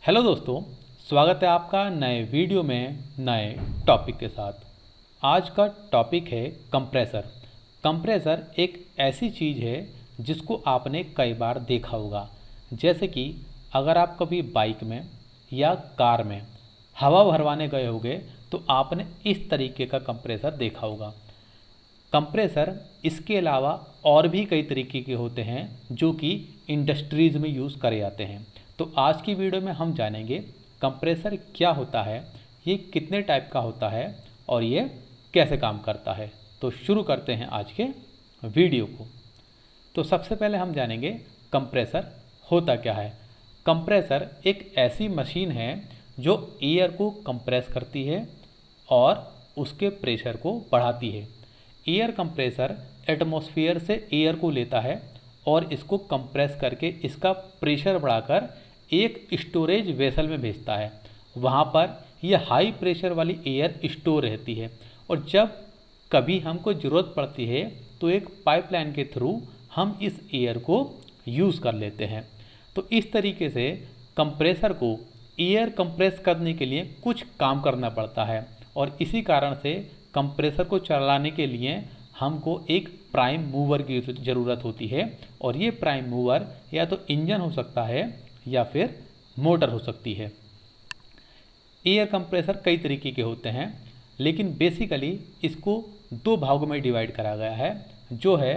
Hello दोस्तों, स्वागत है आपका नए वीडियो में नए टॉपिक के साथ। आज का टॉपिक है कंप्रेसर। कंप्रेसर एक ऐसी चीज़ है जिसको आपने कई बार देखा होगा। जैसे कि अगर आप कभी बाइक में या कार में हवा भरवाने गए होंगे तो आपने इस तरीके का कंप्रेसर देखा होगा। कंप्रेसर इसके अलावा और भी कई तरीके के होते हैं जो कि इंडस्ट्रीज़ में यूज़ करे जाते हैं। तो आज की वीडियो में हम जानेंगे कंप्रेसर क्या होता है, ये कितने टाइप का होता है और ये कैसे काम करता है। तो शुरू करते हैं आज के वीडियो को। तो सबसे पहले हम जानेंगे कंप्रेसर होता क्या है। कंप्रेसर एक ऐसी मशीन है जो एयर को कंप्रेस करती है और उसके प्रेशर को बढ़ाती है। एयर कंप्रेसर एटमॉस्फेयर से एयर को लेता है और इसको कंप्रेस करके इसका प्रेशर बढ़ाकर एक स्टोरेज वेसल में भेजता है। वहाँ पर यह हाई प्रेशर वाली एयर स्टोर रहती है और जब कभी हमको ज़रूरत पड़ती है तो एक पाइपलाइन के थ्रू हम इस एयर को यूज़ कर लेते हैं। तो इस तरीके से कंप्रेसर को एयर कंप्रेस करने के लिए कुछ काम करना पड़ता है और इसी कारण से कंप्रेसर को चलाने के लिए हमको एक प्राइम मूवर की ज़रूरत होती है और ये प्राइम मूवर या तो इंजन हो सकता है या फिर मोटर हो सकती है। एयर कंप्रेसर कई तरीके के होते हैं लेकिन बेसिकली इसको दो भागों में डिवाइड करा गया है, जो है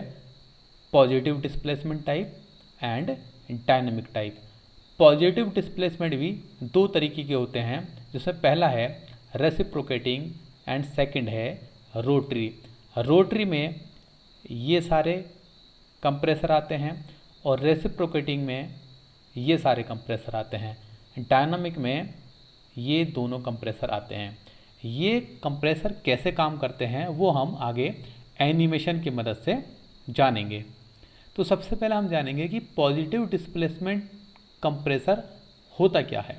positive displacement type and dynamic type. Positive displacement भी दो तरीके के होते हैं, जिसमें पहला है रेसिप्रोकेटिंग एंड सेकंड है रोटरी। रोटरी में ये सारे कंप्रेसर आते हैं और रेसिप्रोकेटिंग में ये सारे कंप्रेसर आते हैं। डायनामिक में ये दोनों कंप्रेसर आते हैं। ये कंप्रेसर कैसे काम करते हैं वो हम आगे एनिमेशन की मदद से जानेंगे। तो सबसे पहले हम जानेंगे कि पॉजिटिव डिस्प्लेसमेंट कंप्रेसर होता क्या है।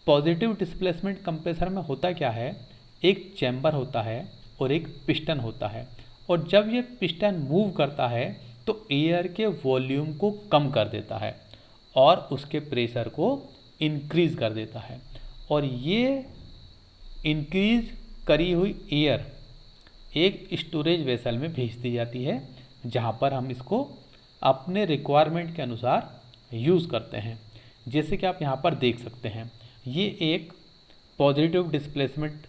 पॉजिटिव डिस्प्लेसमेंट कंप्रेसर में होता क्या है, एक चैम्बर होता है और एक पिस्टन होता है और जब ये पिस्टन मूव करता है तो एयर के वॉल्यूम को कम कर देता है और उसके प्रेशर को इंक्रीज़ कर देता है और ये इंक्रीज़ करी हुई एयर एक स्टोरेज वेसल में भेज दी जाती है, जहाँ पर हम इसको अपने रिक्वायरमेंट के अनुसार यूज़ करते हैं। जैसे कि आप यहाँ पर देख सकते हैं, ये एक पॉजिटिव डिस्प्लेसमेंट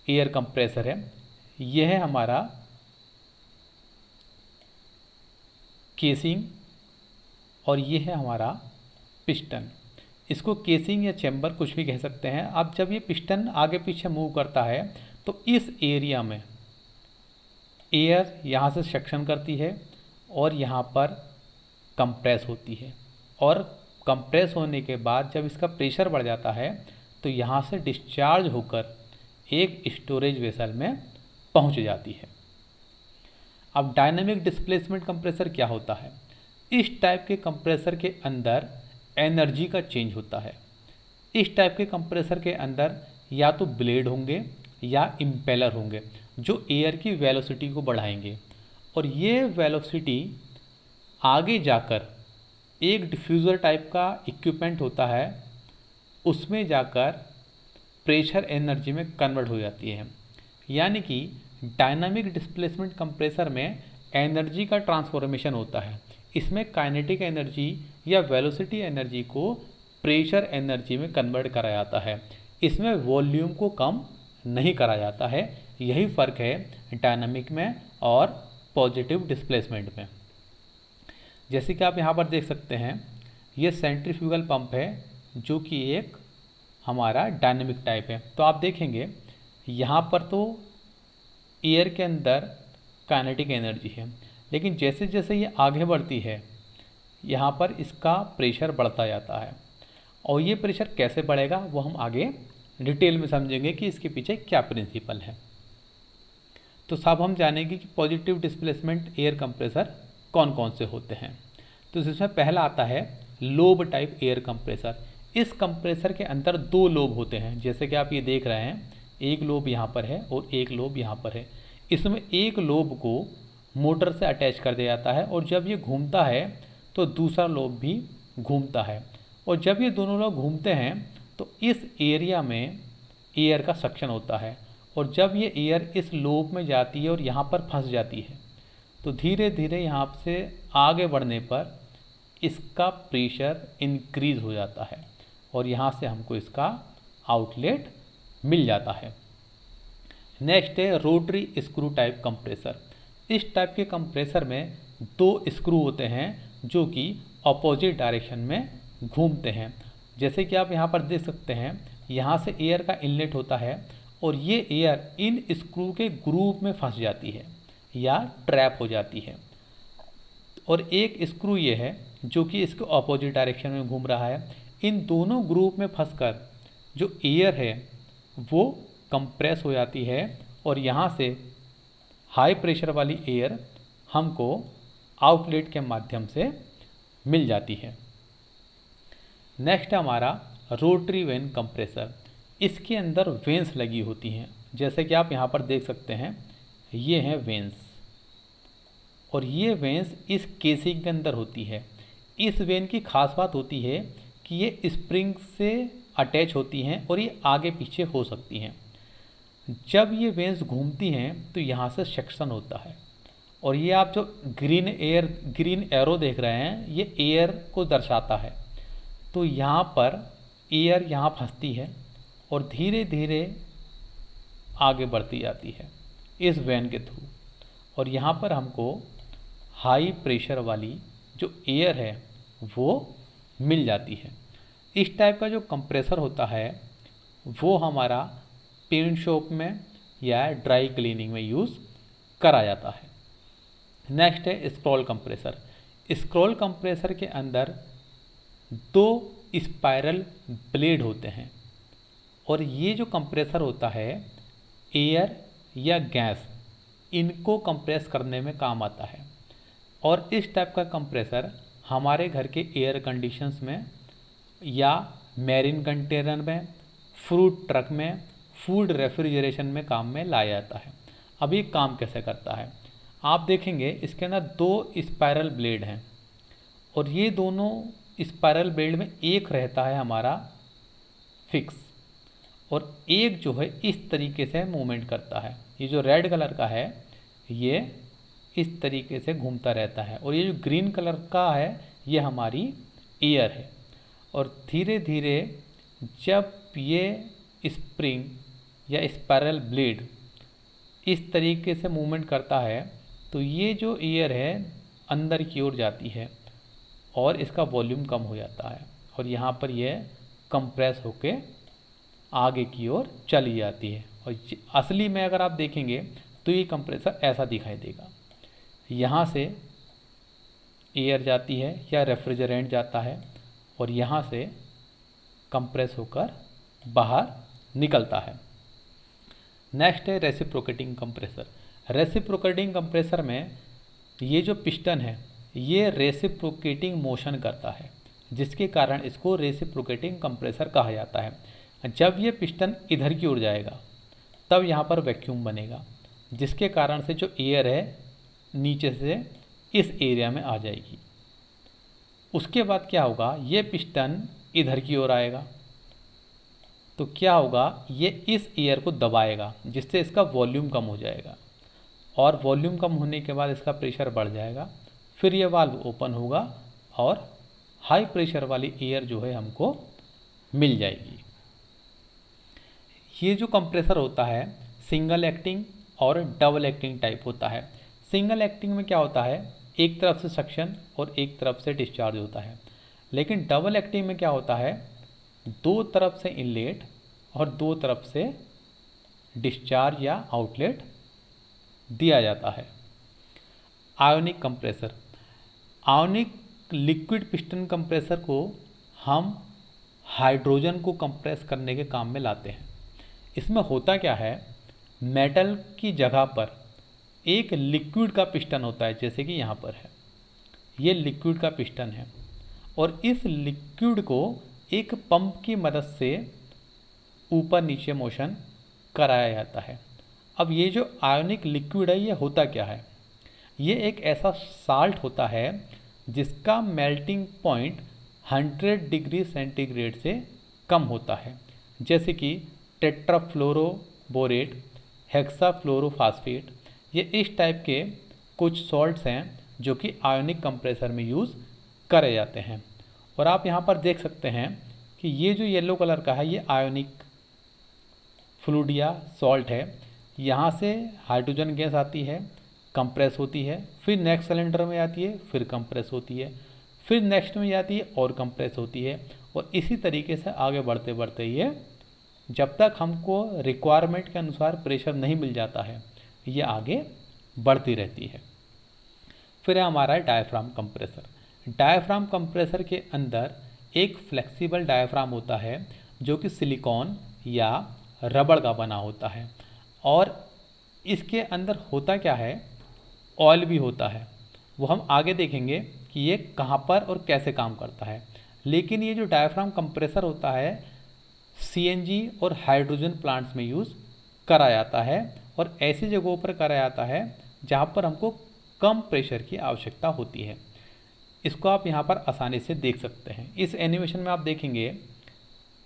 एयर कंप्रेसर है। यह है हमारा केसिंग और ये है हमारा पिस्टन। इसको केसिंग या चैम्बर कुछ भी कह सकते हैं। अब जब ये पिस्टन आगे पीछे मूव करता है तो इस एरिया में एयर यहाँ से सक्शन करती है और यहाँ पर कंप्रेस होती है और कंप्रेस होने के बाद जब इसका प्रेशर बढ़ जाता है तो यहाँ से डिस्चार्ज होकर एक स्टोरेज वेसल में पहुँच जाती है। अब डायनामिक डिस्प्लेसमेंट कंप्रेसर क्या होता है। इस टाइप के कंप्रेसर के अंदर एनर्जी का चेंज होता है। इस टाइप के कंप्रेसर के अंदर या तो ब्लेड होंगे या इम्पेलर होंगे जो एयर की वेलोसिटी को बढ़ाएंगे और ये वेलोसिटी आगे जाकर एक डिफ्यूज़र टाइप का इक्विपमेंट होता है, उसमें जाकर प्रेशर एनर्जी में कन्वर्ट हो जाती है। यानी कि डायनामिक डिस्प्लेसमेंट कंप्रेसर में एनर्जी का ट्रांसफॉर्मेशन होता है। इसमें काइनेटिक एनर्जी या वेलोसिटी एनर्जी को प्रेशर एनर्जी में कन्वर्ट करा जाता है। इसमें वॉल्यूम को कम नहीं करा जाता है। यही फ़र्क है डायनामिक में और पॉजिटिव डिस्प्लेसमेंट में। जैसे कि आप यहाँ पर देख सकते हैं, ये सेंट्रीफ्यूगल पंप है जो कि एक हमारा डायनेमिक टाइप है। तो आप देखेंगे यहाँ पर तो एयर के अंदर काइनेटिक एनर्जी है, लेकिन जैसे जैसे ये आगे बढ़ती है यहाँ पर इसका प्रेशर बढ़ता जाता है और ये प्रेशर कैसे बढ़ेगा वो हम आगे डिटेल में समझेंगे कि इसके पीछे क्या प्रिंसिपल है। तो सब हम जानेंगे कि पॉजिटिव डिस्प्लेसमेंट एयर कंप्रेसर कौन कौन से होते हैं। तो इसमें पहला आता है लोब टाइप एयर कंप्रेसर। इस कंप्रेसर के अंदर दो लोब होते हैं, जैसे कि आप ये देख रहे हैं, एक लोब यहाँ पर है और एक लोब यहाँ पर है। इसमें एक लोब को मोटर से अटैच कर दिया जाता है और जब ये घूमता है तो दूसरा लोब भी घूमता है और जब ये दोनों लोग घूमते हैं तो इस एरिया में एयर का सक्शन होता है, और जब ये एयर इस लोब में जाती है और यहाँ पर फंस जाती है तो धीरे धीरे यहाँ से आगे बढ़ने पर इसका प्रेशर इंक्रीज हो जाता है और यहाँ से हमको इसका आउटलेट मिल जाता है। नेक्स्ट है रोटरी स्क्रू टाइप कंप्रेसर। इस टाइप के कंप्रेसर में 2 स्क्रू होते हैं जो कि अपोजिट डायरेक्शन में घूमते हैं। जैसे कि आप यहाँ पर देख सकते हैं, यहाँ से एयर का इनलेट होता है और ये एयर इन स्क्रू के ग्रूव में फंस जाती है या ट्रैप हो जाती है, और एक स्क्रू ये है जो कि इसके अपोजिट डायरेक्शन में घूम रहा है। इन दोनों ग्रूव में फंसकर जो एयर है वो कंप्रेस हो जाती है और यहाँ से हाई प्रेशर वाली एयर हमको आउटलेट के माध्यम से मिल जाती है। नेक्स्ट है हमारा रोटरी वेन कंप्रेसर। इसके अंदर वेंस लगी होती हैं, जैसे कि आप यहाँ पर देख सकते हैं, ये हैं वेंस, और ये वेंस इस केसिंग के अंदर होती है। इस वेन की खास बात होती है कि ये स्प्रिंग से अटैच होती हैं और ये आगे पीछे हो सकती हैं। जब ये वेंस घूमती हैं तो यहाँ से सेक्शन होता है, और ये आप जो ग्रीन एरो देख रहे हैं, ये एयर को दर्शाता है। तो यहाँ पर एयर यहाँ फंसती है और धीरे धीरे आगे बढ़ती जाती है इस वेन के थ्रू, और यहाँ पर हमको हाई प्रेशर वाली जो एयर है वो मिल जाती है। इस टाइप का जो कंप्रेसर होता है वो हमारा पेंट शॉप में या ड्राई क्लीनिंग में यूज़ करा जाता है। नेक्स्ट है स्क्रॉल कंप्रेसर। स्क्रॉल कंप्रेसर के अंदर 2 स्पाइरल ब्लेड होते हैं, और ये जो कंप्रेसर होता है एयर या गैस इनको कंप्रेस करने में काम आता है। और इस टाइप का कंप्रेसर हमारे घर के एयर कंडीशंस में या मैरिन कंटेनर में, फ्रूट ट्रक में, फूड रेफ्रिजरेशन में काम में लाया जाता है। अब ये काम कैसे करता है, आप देखेंगे इसके अंदर 2 स्पाइरल ब्लेड हैं, और ये दोनों स्पाइरल ब्लेड में एक रहता है हमारा फिक्स, और एक जो है इस तरीके से मूवमेंट करता है। ये जो रेड कलर का है ये इस तरीके से घूमता रहता है, और ये जो ग्रीन कलर का है ये हमारी एयर है। और धीरे धीरे जब ये स्प्रिंग या स्पाइरल ब्लेड इस तरीके से मूवमेंट करता है तो ये जो एयर है अंदर की ओर जाती है और इसका वॉल्यूम कम हो जाता है, और यहाँ पर यह कंप्रेस होके आगे की ओर चली जाती है। और असली में अगर आप देखेंगे तो ये कंप्रेसर ऐसा दिखाई देगा, यहाँ से एयर जाती है या रेफ्रिजरेंट जाता है और यहाँ से कंप्रेस होकर बाहर निकलता है। नेक्स्ट है रेसिप्रोकेटिंग कंप्रेसर। रेसिप्रोकेटिंग कंप्रेसर में ये जो पिस्टन है ये रेसिप्रोकेटिंग मोशन करता है, जिसके कारण इसको रेसिप्रोकेटिंग कंप्रेसर कहा जाता है। जब ये पिस्टन इधर की ओर जाएगा तब यहाँ पर वैक्यूम बनेगा, जिसके कारण से जो एयर है नीचे से इस एरिया में आ जाएगी। उसके बाद क्या होगा, ये पिस्टन इधर की ओर आएगा तो क्या होगा, ये इस एयर को दबाएगा जिससे इसका वॉल्यूम कम हो जाएगा, और वॉल्यूम कम होने के बाद इसका प्रेशर बढ़ जाएगा। फिर ये वाल्व ओपन होगा और हाई प्रेशर वाली एयर जो है हमको मिल जाएगी। ये जो कंप्रेसर होता है सिंगल एक्टिंग और डबल एक्टिंग टाइप होता है। सिंगल एक्टिंग में क्या होता है, एक तरफ से सक्शन और एक तरफ से डिस्चार्ज होता है, लेकिन डबल एक्टिंग में क्या होता है, 2 तरफ से इनलेट और 2 तरफ से डिस्चार्ज या आउटलेट दिया जाता है। Ionic compressor. Ionic liquid piston compressor को हम हाइड्रोजन को कंप्रेस करने के काम में लाते हैं। इसमें होता क्या है, मेटल की जगह पर एक लिक्विड का पिस्टन होता है, जैसे कि यहाँ पर है, ये लिक्विड का पिस्टन है, और इस लिक्विड को एक पंप की मदद से ऊपर नीचे मोशन कराया जाता है। अब ये जो आयोनिक लिक्विड है ये होता क्या है, ये एक ऐसा साल्ट होता है जिसका मेल्टिंग पॉइंट 100 डिग्री सेंटीग्रेड से कम होता है, जैसे कि टेट्राफ्लोरोबोरेट, हेक्साफ्लोरोफास्फेट। ये इस टाइप के कुछ सॉल्ट्स हैं जो कि आयोनिक कंप्रेसर में यूज़ करे जाते हैं। और आप यहाँ पर देख सकते हैं कि ये जो येलो कलर का है ये आयोनिक फ्लूइड या सॉल्ट है। यहाँ से हाइड्रोजन गैस आती है, कंप्रेस होती है, फिर नेक्स्ट सिलेंडर में आती है, फिर कंप्रेस होती है, फिर नेक्स्ट में जाती है और कंप्रेस होती है। और इसी तरीके से आगे बढ़ते बढ़ते ये जब तक हमको रिक्वायरमेंट के अनुसार प्रेशर नहीं मिल जाता है ये आगे बढ़ती रहती है। फिर है हमारा डायफ्राम कंप्रेसर। डायफ्राम कंप्रेसर के अंदर एक फ्लेक्सिबल डायफ्राम होता है जो कि सिलिकॉन या रबड़ का बना होता है। और इसके अंदर होता क्या है, ऑयल भी होता है। वो हम आगे देखेंगे कि ये कहाँ पर और कैसे काम करता है। लेकिन ये जो डायफ्राम कंप्रेसर होता है सीएनजी और हाइड्रोजन प्लांट्स में यूज़ करा जाता है और ऐसी जगहों पर करा जाता है जहाँ पर हमको कम प्रेशर की आवश्यकता होती है। इसको आप यहाँ पर आसानी से देख सकते हैं। इस एनिमेशन में आप देखेंगे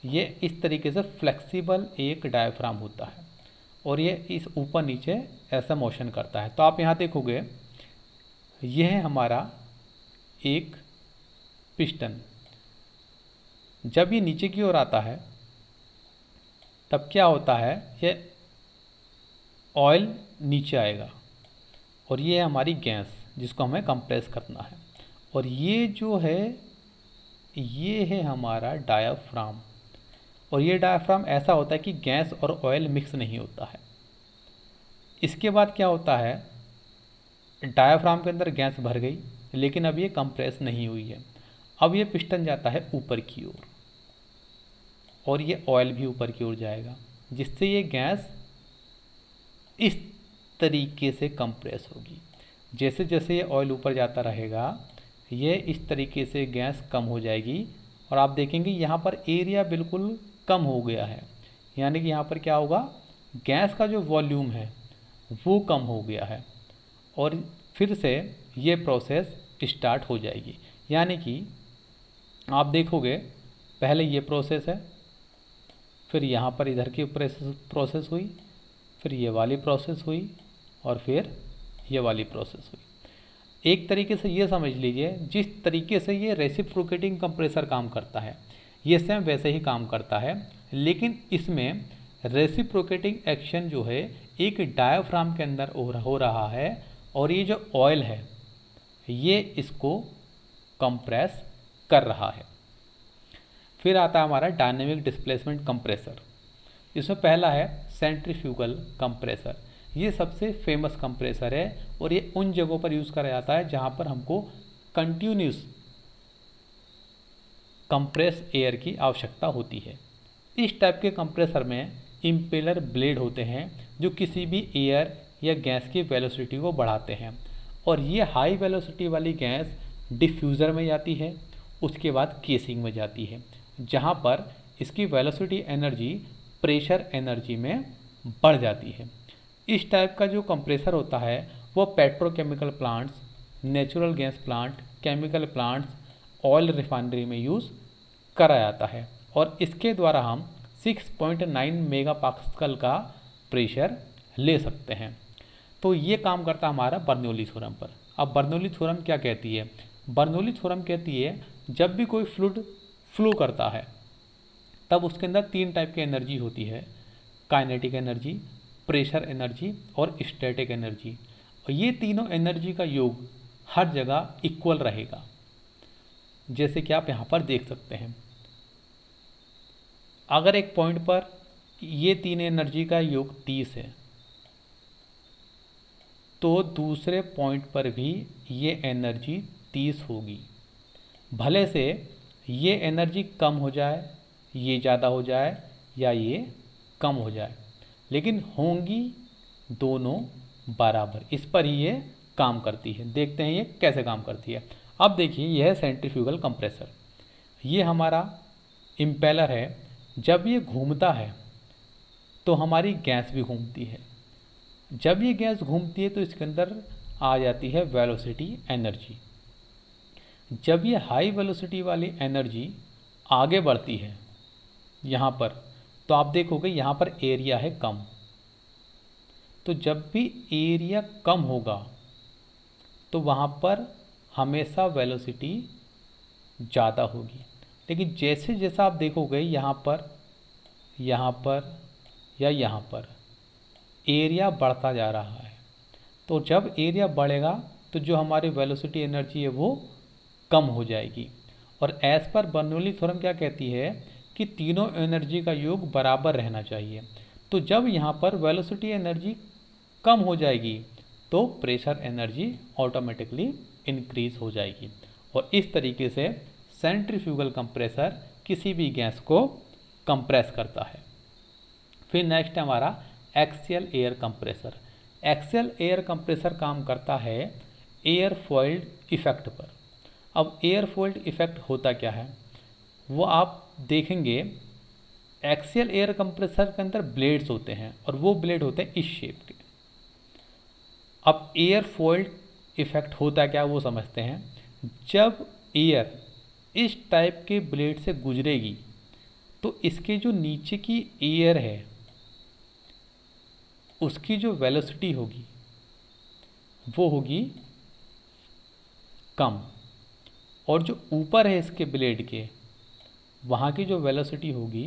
ये इस तरीके से फ्लेक्सिबल एक डायफ्राम होता है और ये इस ऊपर नीचे ऐसा मोशन करता है। तो आप यहाँ देखोगे यह है हमारा एक पिस्टन। जब ये नीचे की ओर आता है तब क्या होता है, ये ऑयल नीचे आएगा और ये है हमारी गैस जिसको हमें कंप्रेस करना है। और ये जो है ये है हमारा डायाफ्राम। और ये डायाफ्राम ऐसा होता है कि गैस और ऑयल मिक्स नहीं होता है। इसके बाद क्या होता है, डायाफ्राम के अंदर गैस भर गई लेकिन अब ये कंप्रेस नहीं हुई है। अब ये पिस्टन जाता है ऊपर की ओर और ये ऑयल भी ऊपर की ओर जाएगा, जिससे ये गैस इस तरीके से कंप्रेस होगी। जैसे जैसे ये ऑयल ऊपर जाता रहेगा ये इस तरीके से गैस कम हो जाएगी। और आप देखेंगे यहाँ पर एरिया बिल्कुल कम हो गया है, यानी कि यहाँ पर क्या होगा, गैस का जो वॉल्यूम है वो कम हो गया है और फिर से ये प्रोसेस स्टार्ट हो जाएगी। यानी कि आप देखोगे पहले ये प्रोसेस है, फिर यहाँ पर इधर की प्रोसेस हुई, फिर ये वाली प्रोसेस हुई और फिर ये वाली प्रोसेस हुई। एक तरीके से ये समझ लीजिए जिस तरीके से ये रेसिप्रोकेटिंग कंप्रेसर काम करता है ये सेम वैसे ही काम करता है, लेकिन इसमें रेसिप्रोकेटिंग एक्शन जो है एक डायाफ्राम के अंदर हो रहा है और ये जो ऑयल है ये इसको कंप्रेस कर रहा है। फिर आता है हमारा डायनेमिक डिस्प्लेसमेंट कंप्रेसर। इसमें पहला है सेंट्रीफ्यूगल कंप्रेसर। ये सबसे फेमस कंप्रेसर है और ये उन जगहों पर यूज़ करा जाता है जहाँ पर हमको कंटिन्यूस कंप्रेस एयर की आवश्यकता होती है। इस टाइप के कंप्रेसर में इम्पेलर ब्लेड होते हैं जो किसी भी एयर या गैस की वेलोसिटी को बढ़ाते हैं और ये हाई वेलोसिटी वाली गैस डिफ्यूज़र में जाती है, उसके बाद केसिंग में जाती है जहाँ पर इसकी वेलोसिटी एनर्जी प्रेशर एनर्जी में बढ़ जाती है। इस टाइप का जो कंप्रेसर होता है वो petrochemical plants, natural gas plant, chemical plants, oil refinery में यूज़ करा जाता है और इसके द्वारा हम 6.9 मेगापास्कल का प्रेशर ले सकते हैं। तो ये काम करता है हमारा बर्नौली थ्योरम पर। अब बर्नौली थ्योरम क्या कहती है, बर्नौली थ्योरम कहती है जब भी कोई फ्लूइड फ्लो करता है तब उसके अंदर 3 टाइप की एनर्जी होती है, काइनेटिक एनर्जी, प्रेशर एनर्जी और स्टैटिक एनर्जी। और ये तीनों एनर्जी का योग हर जगह इक्वल रहेगा, जैसे कि आप यहाँ पर देख सकते हैं। अगर एक पॉइंट पर ये 3 एनर्जी का योग 30 है तो दूसरे पॉइंट पर भी ये एनर्जी 30 होगी। भले से ये एनर्जी कम हो जाए, ये ज़्यादा हो जाए या ये कम हो जाए, लेकिन होंगी दोनों बराबर। इस पर ही ये काम करती है। देखते हैं ये कैसे काम करती है। अब देखिए यह है सेंट्रीफ्यूगल कंप्रेसर। ये हमारा इम्पेलर है, जब ये घूमता है तो हमारी गैस भी घूमती है। जब ये गैस घूमती है तो इसके अंदर आ जाती है वेलोसिटी एनर्जी। जब ये हाई वेलोसिटी वाली एनर्जी आगे बढ़ती है यहाँ पर, तो आप देखोगे यहाँ पर एरिया है कम। तो जब भी एरिया कम होगा तो वहाँ पर हमेशा वेलोसिटी ज़्यादा होगी। लेकिन जैसे जैसा आप देखोगे यहाँ पर या यहाँ पर एरिया बढ़ता जा रहा है, तो जब एरिया बढ़ेगा तो जो हमारी वेलोसिटी एनर्जी है वो कम हो जाएगी। और एज पर बर्नौली थ्योरम क्या कहती है कि तीनों एनर्जी का योग बराबर रहना चाहिए। तो जब यहाँ पर वेलोसिटी एनर्जी कम हो जाएगी तो प्रेशर एनर्जी ऑटोमेटिकली इंक्रीज हो जाएगी। और इस तरीके से सेंट्रीफ्यूगल कंप्रेसर किसी भी गैस को कंप्रेस करता है। फिर नेक्स्ट है हमारा axial air compressor. Axial air compressor काम करता है एयरफॉइल्ड इफेक्ट पर। अब एयरफॉइल्ड इफेक्ट होता क्या है वो आप देखेंगे। एक्सियल एयर कंप्रेसर के अंदर ब्लेड्स होते हैं और वो ब्लेड होते हैं इस शेप के। अब एयरफॉइल्ड इफेक्ट होता क्या वो समझते हैं। जब एयर इस टाइप के ब्लेड से गुजरेगी तो इसके जो नीचे की एयर है उसकी जो वेलोसिटी होगी वो होगी कम, और जो ऊपर है इसके ब्लेड के वहाँ की जो वेलोसिटी होगी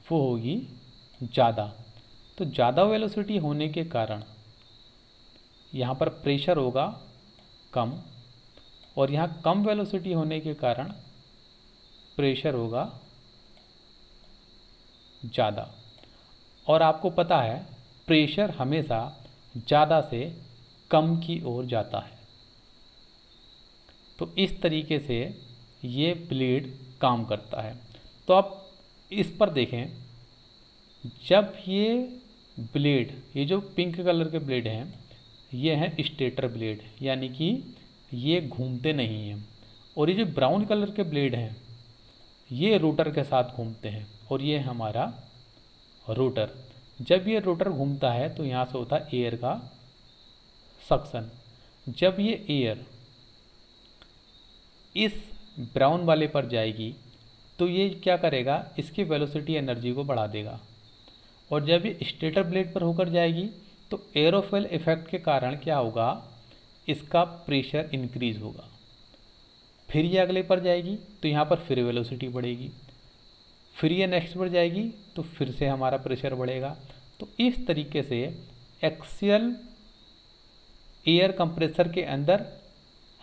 वो होगी ज़्यादा। तो ज़्यादा वेलोसिटी होने के कारण यहाँ पर प्रेशर होगा कम, और यहाँ कम वेलोसिटी होने के कारण प्रेशर होगा ज़्यादा। और आपको पता है प्रेशर हमेशा ज़्यादा से कम की ओर जाता है। तो इस तरीके से ये ब्लेड काम करता है। तो आप इस पर देखें, जब ये ब्लेड, ये जो पिंक कलर के ब्लेड हैं ये हैं स्टेटर ब्लेड, यानी कि ये घूमते नहीं हैं। और ये जो ब्राउन कलर के ब्लेड हैं ये रोटर के साथ घूमते हैं, और ये हमारा रोटर। जब ये रोटर घूमता है तो यहाँ से होता है एयर का सक्शन। जब ये एयर इस ब्राउन वाले पर जाएगी तो ये क्या करेगा, इसकी वेलोसिटी एनर्जी को बढ़ा देगा। और जब ये स्टेटर ब्लेड पर होकर जाएगी तो एरोफिल इफेक्ट के कारण क्या होगा, इसका प्रेशर इंक्रीज होगा। फिर ये अगले पर जाएगी तो यहाँ पर फिर वेलोसिटी बढ़ेगी, फिर ये नेक्स्ट पर जाएगी तो फिर से हमारा प्रेशर बढ़ेगा। तो इस तरीके से एक्सियल एयर कंप्रेसर के अंदर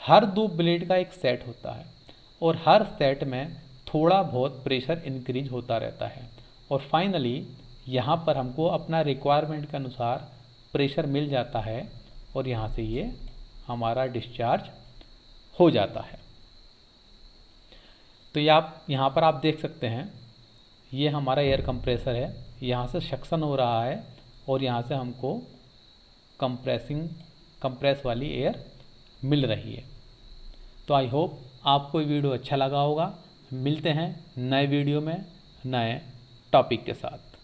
हर दो ब्लेड का एक सेट होता है, और हर सेट में थोड़ा बहुत प्रेशर इंक्रीज होता रहता है। और फाइनली यहाँ पर हमको अपना रिक्वायरमेंट के अनुसार प्रेशर मिल जाता है, और यहाँ से ये हमारा डिस्चार्ज हो जाता है। तो ये आप यहाँ पर आप देख सकते हैं, ये हमारा एयर कंप्रेसर है। यहाँ से सक्शन हो रहा है और यहाँ से हमको कंप्रेस वाली एयर मिल रही है। तो आई होप आपको ये वीडियो अच्छा लगा होगा। मिलते हैं नए वीडियो में नए टॉपिक के साथ।